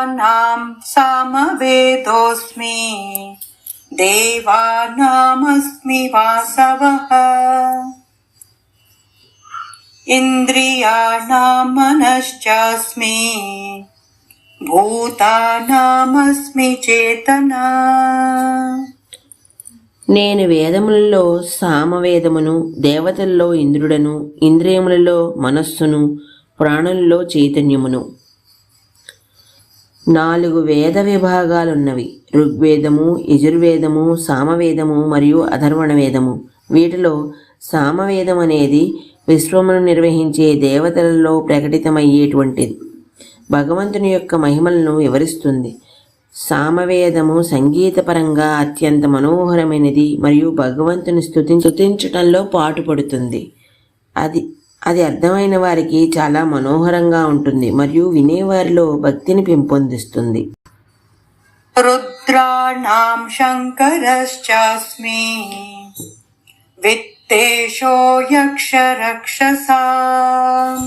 రుద్రాణాం సామవేదోస్మి దేవానామస్మి వాసవః ఇంద్రియాణాం మనశ్చాస్మి భూతానామస్మి చేతనా. నేను వేదములలో సామవేదమును, దేవతల్లో ఇంద్రుడను, ఇంద్రియములలో మనస్సును, ప్రాణులలో చైతన్యమును. 4 వేద విభాగాలున్నవి. ఋగ్వేదము, యజుర్వేదము, సామవేదము మరియు అథర్వణ వేదము. వీటిలో సామవేదం అనేది విశ్వమును నిర్వహించే దేవతలలో ప్రకటితమయ్యేటువంటిది. భగవంతుని యొక్క మహిమలను వివరిస్తుంది. సామవేదము సంగీతపరంగా అత్యంత మనోహరమైనది మరియు భగవంతుని స్తుతించటంలో పాటుపడుతుంది. అది అర్థమైన వారికి చాలా మనోహరంగా ఉంటుంది మరియు వినేవారిలో భక్తిని పెంపొందిస్తుంది. రుద్రాణాం శంకరశ్చాస్మి విత్తేషో యక్ష రక్షసాం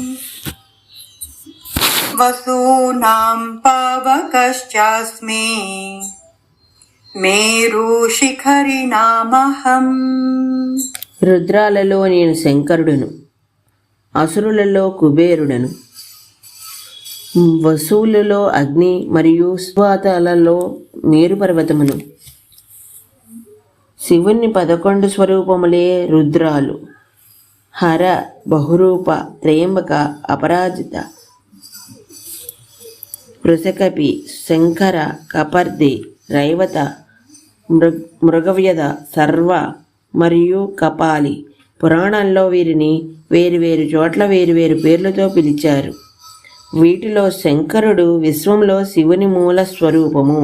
వసూనాం పావకశ్చాస్మి మేరు శిఖరినామహం. రుద్రాలలో నేను శంకరుడును, అసురులలో కుబేరుడను, వసువులలో అగ్ని మరియు స్వాతాలలో మేరు పర్వతమును. శివుని 11 స్వరూపములే రుద్రాలు. హర, బహురూప, త్రయంబక, అపరాజిత, వృషకపి, శంకర, కపర్ది, రైవత, మృగవ్యధ, సర్వ మరియు కపాలి. పురాణాల్లో వీరిని వేరువేరు చోట్ల వేరువేరు పేర్లతో పిలిచారు. వీటిలో శంకరుడు విశ్వంలో శివుని మూల స్వరూపము.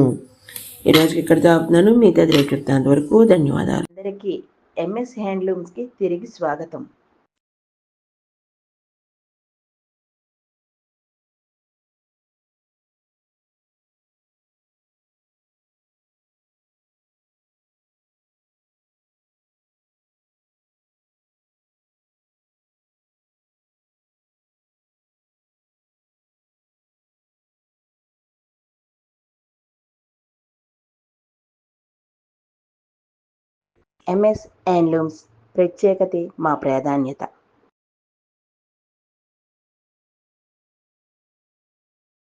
ఈరోజుకి ఇక్కడితో ఆపుతున్నాను. మిగతా రేపు చెప్తాను. అంతవరకు ధన్యవాదాలు. అందరికీ ఎంఎస్ హ్యాండ్లూమ్స్కి తిరిగి స్వాగతం. ఎంఎస్ హ్యాండ్లూమ్స్ ప్రత్యేకతే మా ప్రాధాన్యత.